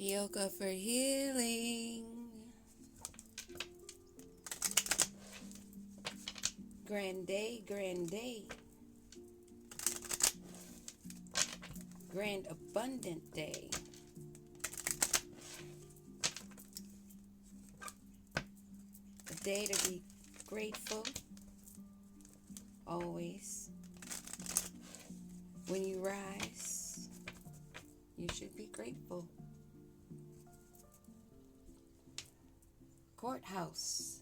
Yoga for healing. Grand day, grand day. Grand abundant day. A day to be grateful. Always. When you rise, you should be grateful. Courthouse.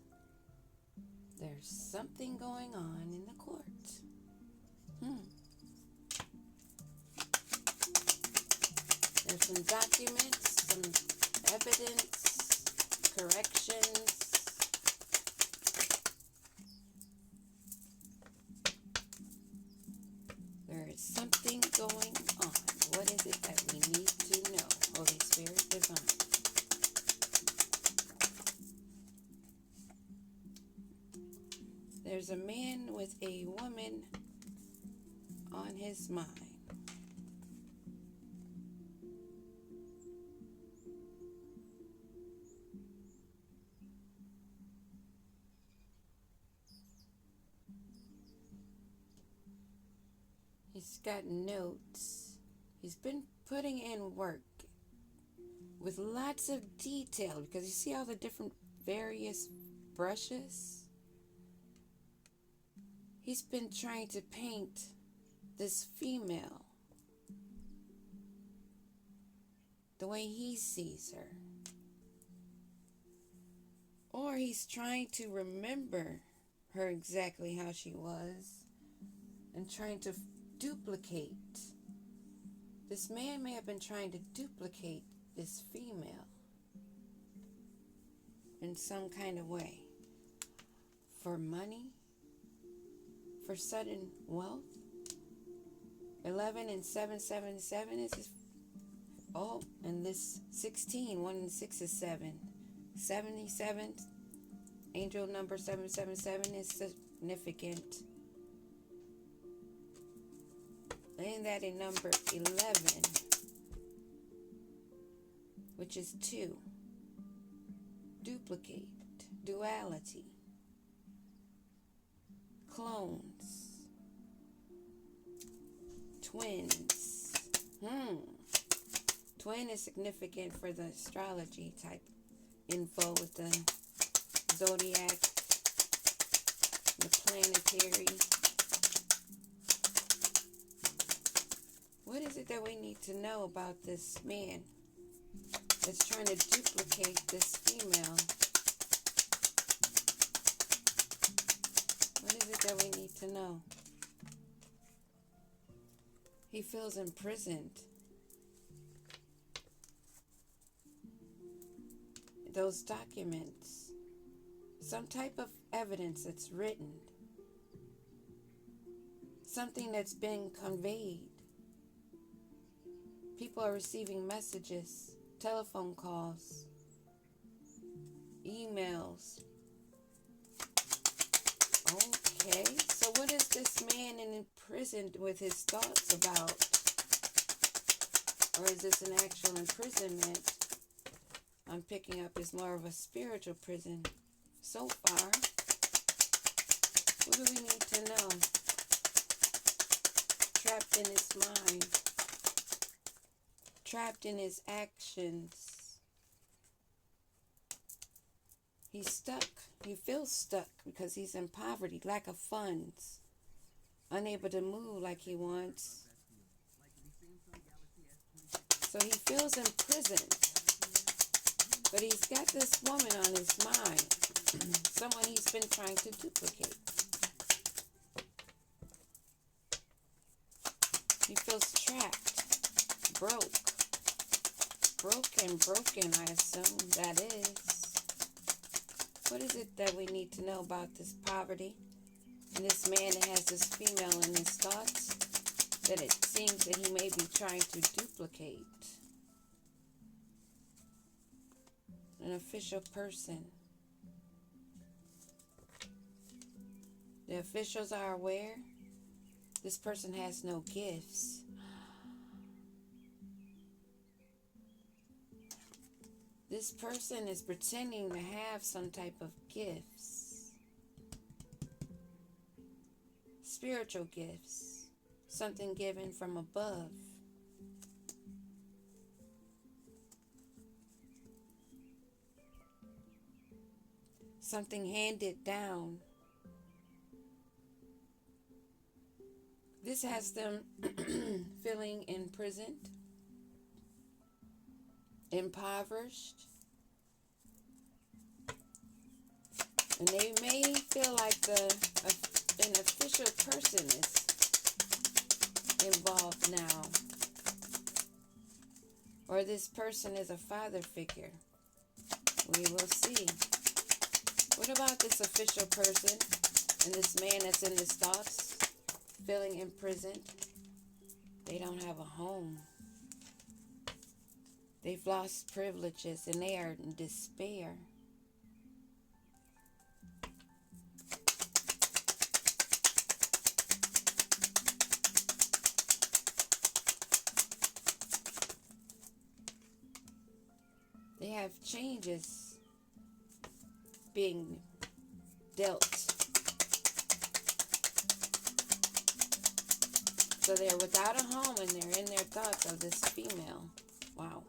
There's something going on in the court. There's some documents, some evidence, corrections. There is something going on. What is it that we need to know? Holy Spirit divine. There's a man with a woman on his mind. He's got notes. He's been putting in work with lots of detail because you see all the different various brushes? He's been trying to paint this female the way he sees her. Or he's trying to remember her exactly how she was and trying to duplicate. This man may have been trying to duplicate this female in some kind of way. For money? For sudden wealth. 11 and 777 is his, and this 16, 1 and 6 is 7. 77, angel number 777 is significant. And that in number 11, which is 2. Duplicate, duality. Clones, twins. Twin is significant for the astrology type info with the zodiac, the planetary. What is it that we need to know about this man that's trying to duplicate this female? What is it that we need to know? He feels imprisoned. Those documents, some type of evidence that's written, something that's been conveyed. People are receiving messages, telephone calls, emails. Okay, so what is this man imprisoned with his thoughts about? Or is this an actual imprisonment? I'm picking up as more of a spiritual prison so far. What do we need to know? Trapped in his mind. Trapped in his actions. He's stuck. He feels stuck because he's in poverty, lack of funds, unable to move like he wants. So he feels imprisoned. But he's got this woman on his mind, someone he's been trying to duplicate. He feels trapped, broken, I assume that is. What is it that we need to know about this poverty? And this man that has this female in his thoughts that it seems that he may be trying to duplicate. An official person. The officials are aware this person has no gifts. This person is pretending to have some type of gifts, spiritual gifts, something given from above. Something handed down. This has them feeling imprisoned, impoverished, and they may feel like an official person is involved now, or this person is a father figure. We will see. What about this official person and this man that's in his thoughts, feeling imprisoned? They don't have a home. They've lost privileges and they are in despair. They have changes being dealt. So they're without a home and they're in their thoughts of this female. Wow.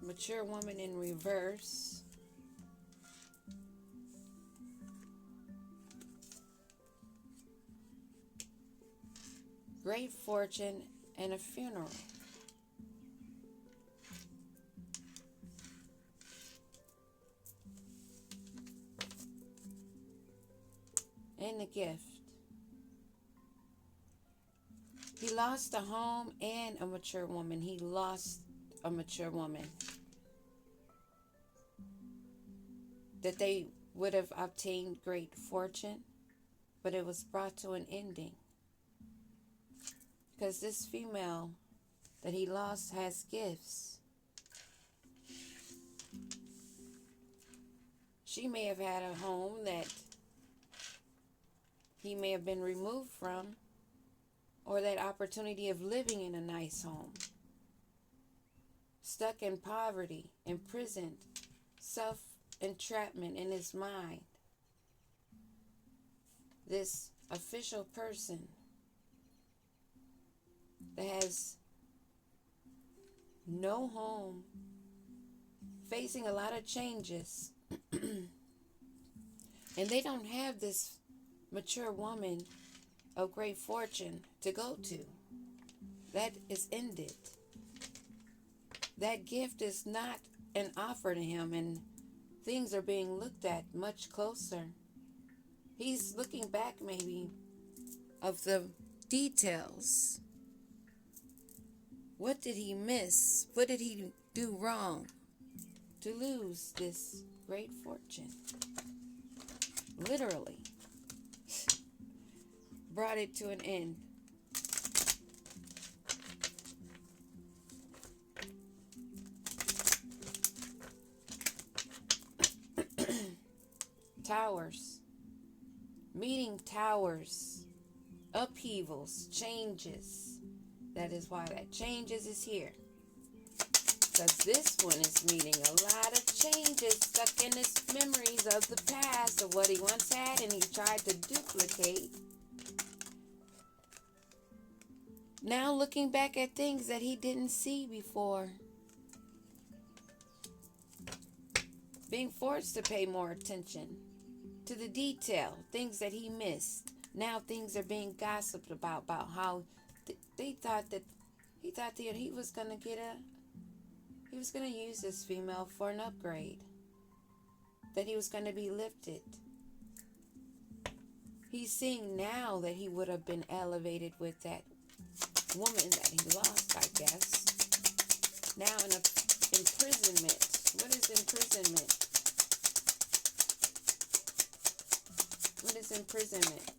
Mature woman in reverse. Great fortune and a funeral. And a gift. He lost a home and a mature woman. He lost a mature woman. That they would have obtained great fortune, but it was brought to an ending. Because this female that he lost has gifts. She may have had a home that he may have been removed from, or that opportunity of living in a nice home. Stuck in poverty, imprisoned, self-entrapment in his mind. This official person that has no home, facing a lot of changes, and they don't have this mature woman of great fortune to go to. That is ended. That gift is not an offer to him, and things are being looked at much closer. He's looking back maybe of the details. What did he miss? What did he do wrong to lose this great fortune? Literally. Brought it to an end. Towers. Meeting towers. Upheavals. Changes. That is why that changes is here. Because this one is meeting a lot of changes stuck in his memories of the past of what he once had and he tried to duplicate. Now looking back at things that he didn't see before. Being forced to pay more attention to the detail, things that he missed. Now things are being gossiped about how he thought that he was going to use this female for an upgrade. That he was going to be lifted. He's seeing now that he would have been elevated with that woman that he lost, I guess. Now in imprisonment. What is imprisonment? What is imprisonment?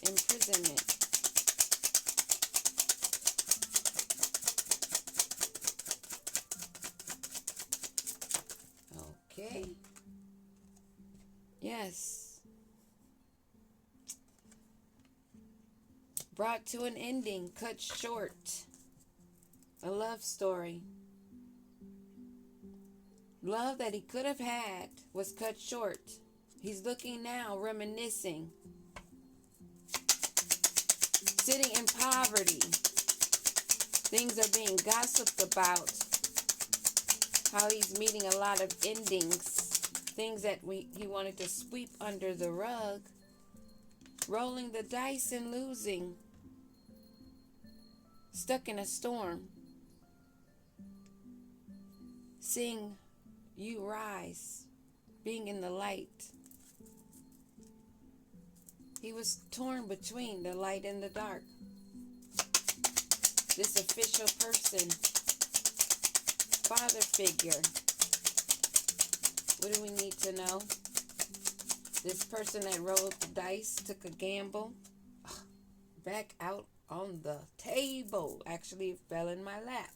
Imprisonment. Okay. Yes. brought to an ending, cut short. A love story. Love that he could have had was cut short. He's looking now, reminiscing, sitting in poverty. Things are being gossiped about. How he's meeting a lot of endings. Things that he wanted to sweep under the rug. Rolling the dice and losing. Stuck in a storm. Seeing you rise. Being in the light. He was torn between the light and the dark. This official person, father figure. What do we need to know? This person that rolled the dice, took a gamble, back out on the table. Actually, it fell in my lap.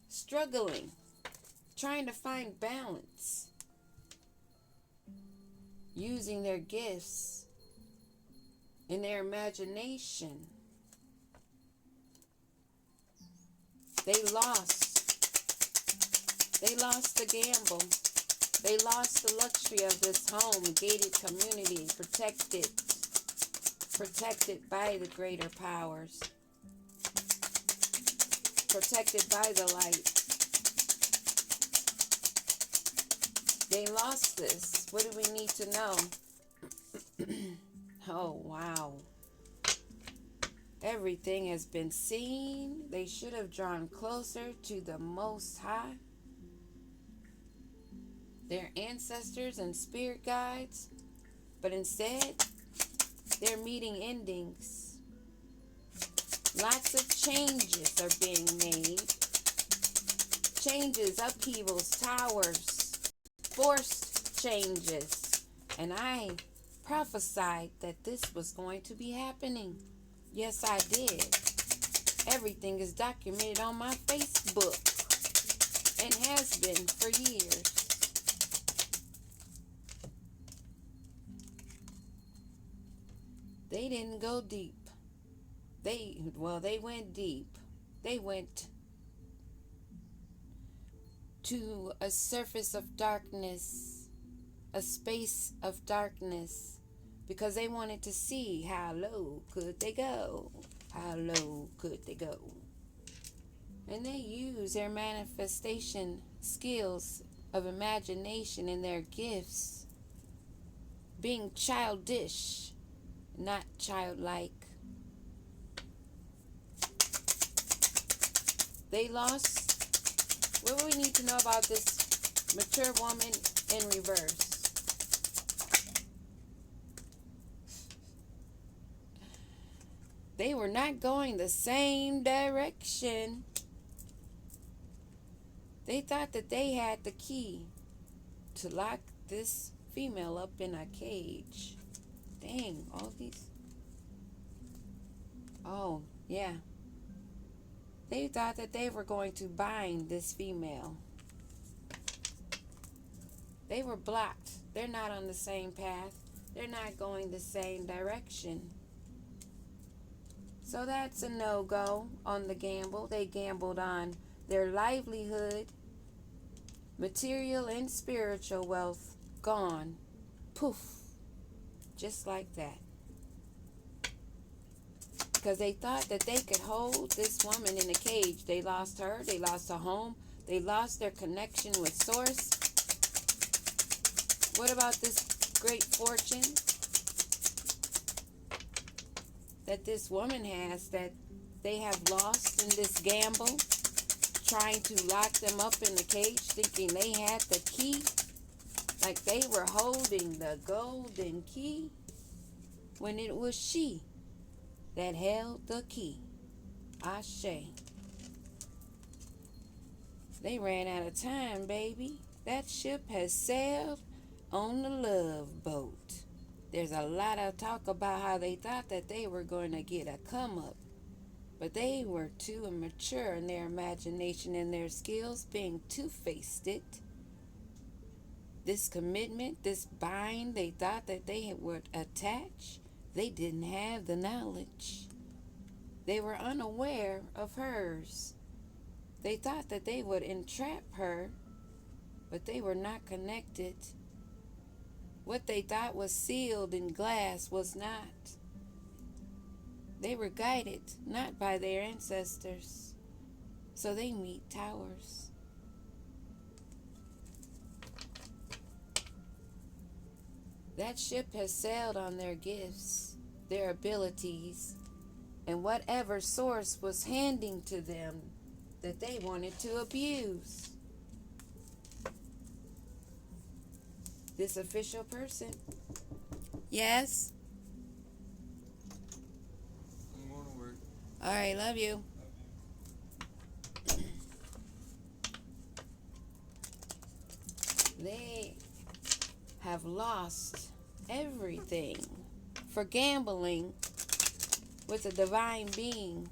Struggling, trying to find balance, using their gifts in their imagination. They lost. They lost the gamble. They lost the luxury of this home, gated community, protected by the greater powers, protected by the light. They lost this. What do we need to know? Oh, wow. Everything has been seen. They should have drawn closer to the Most High, their ancestors and spirit guides, but instead, they're meeting endings. Lots of changes are being made. Changes, upheavals, towers, forced changes. And I prophesied that this was going to be happening. Yes, I did. Everything is documented on my Facebook and has been for years. They didn't go deep. They went deep. They went to a surface of darkness, a space of darkness, because they wanted to see how low could they go. How low could they go? And they use their manifestation skills of imagination and their gifts, being childish, not childlike. They lost. What do we need to know about this mature woman in reverse? They were not going the same direction. They thought that they had the key to lock this female up in a cage. Dang, all these. Oh, yeah. They thought that they were going to bind this female. They were blocked. They're not on the same path. They're not going the same direction. So that's a no-go on the gamble. They gambled on their livelihood, material and spiritual wealth, gone. Poof. Just like that. Because they thought that they could hold this woman in a cage. They lost her. They lost her home. They lost their connection with Source. What about this great fortune that this woman has that they have lost in this gamble, trying to lock them up in the cage, thinking they had the key, like they were holding the golden key, when it was she that held the key. Ashe. They ran out of time, baby. That ship has sailed on the love boat. There's a lot of talk about how they thought that they were going to get a come up, but they were too immature in their imagination and their skills, being two-faced it. This commitment, this bind, they thought that they would attach They didn't have the knowledge. They were unaware of hers. They thought that they would entrap her, but they were not connected. What they thought was sealed in glass was not. They were guided not by their ancestors, so they meet towers. That ship has sailed on their gifts, their abilities, and whatever source was handing to them that they wanted to abuse. This official person. Yes? I'm going to work. All right, love you. They have lost everything for gambling with a divine being.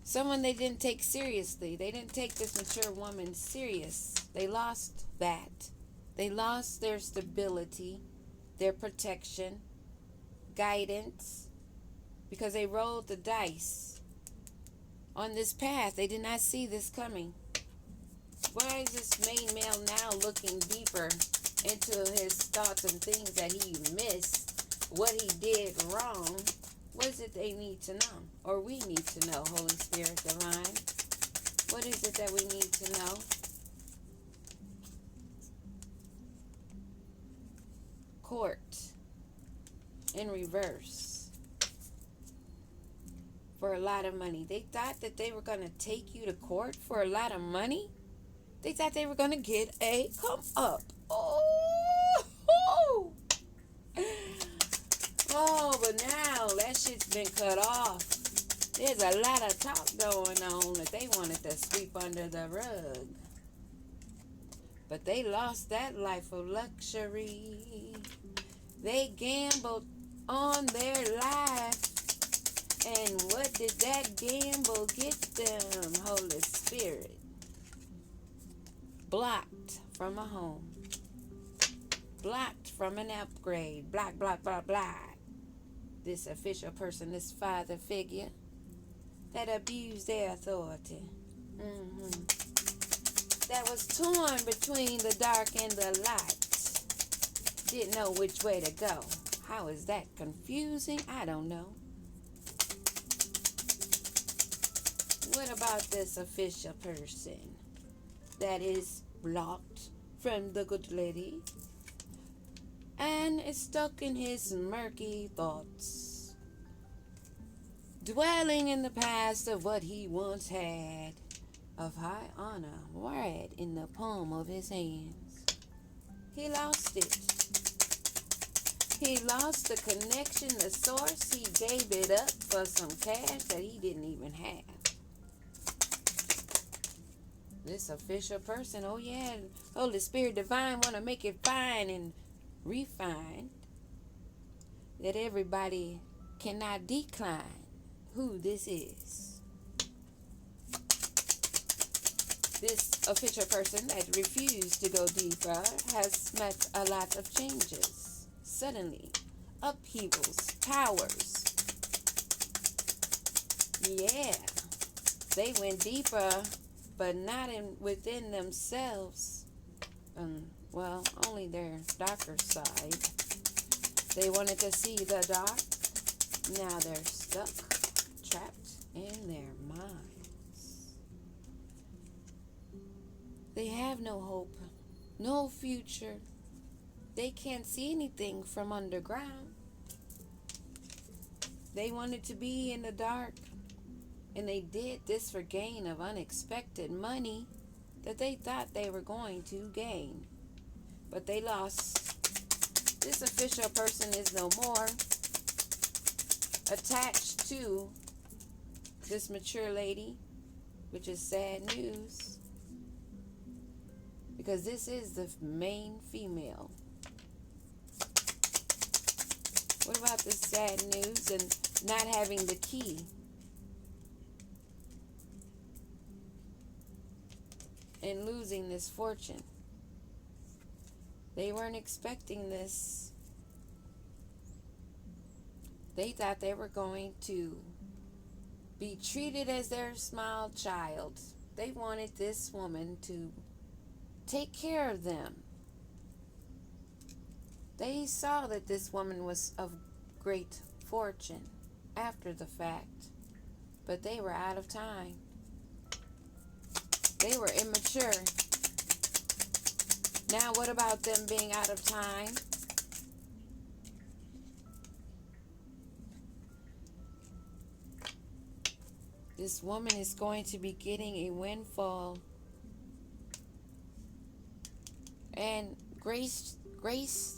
Someone they didn't take seriously. They didn't take this mature woman serious. They lost that. They lost their stability, their protection, guidance, because they rolled the dice on this path. They did not see this coming. Why is this main male now looking deeper into his thoughts and things that he missed, what he did wrong? What is it they need to know? Or we need to know, Holy Spirit Divine? What is it that we need to know? Court in reverse for a lot of money. They thought that they were going to take you to court for a lot of money. They thought they were going to get a come up. Oh, but now that shit's been cut off. There's a lot of talk going on that they wanted to sweep under the rug. But they lost that life of luxury. They gambled on their life. And what did that gamble get them, Holy Spirit? Blocked from a home. Blocked from an upgrade. Block. This official person, this father figure that abused their authority. That was torn between the dark and the light. Didn't know which way to go. How is that confusing? I don't know. What about this official person that is blocked from the good lady and is stuck in his murky thoughts, dwelling in the past of what he once had of high honor right in the palm of his hands? He lost it. He lost the connection, the source. He gave it up for some cash that he didn't even have. This official person, oh yeah, Holy Spirit Divine want to make it fine and refined, that everybody cannot decline who this is. This official person that refused to go deeper has met a lot of changes. Suddenly, upheavals, powers. Yeah, they went deeper, but not within themselves. Well, only their darker side. They wanted to see the dark. Now they're stuck, trapped in their minds. They have no hope, no future. They can't see anything from underground. They wanted to be in the dark, and they did this for gain of unexpected money that they thought they were going to gain. But they lost. This official person is no more attached to this mature lady, which is sad news, because this is the main female. What about this sad news and not having the key? And losing this fortune. They weren't expecting this. They thought they were going to be treated as their small child. They wanted this woman to take care of them. They saw that this woman was of great fortune after the fact, but they were out of time. They were immature. Now, what about them being out of time? This woman is going to be getting a windfall. And graciousness.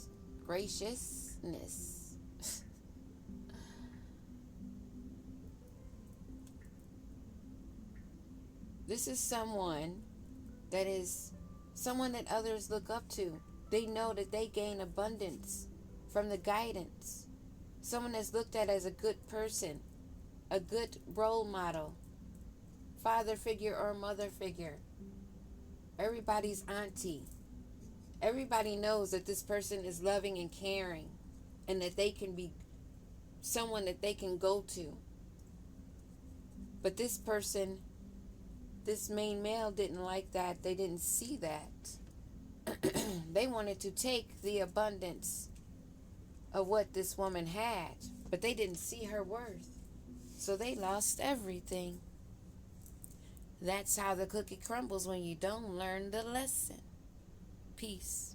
This is someone that others look up to. They know that they gain abundance from the guidance. Someone that's looked at as a good person, a good role model, father figure or mother figure, everybody's auntie. Everybody knows that this person is loving and caring, and that they can be someone that they can go to. But this person, this main male, didn't like that. They didn't see that. They wanted to take the abundance of what this woman had, but they didn't see her worth. So they lost everything. That's how the cookie crumbles when you don't learn the lesson. Peace.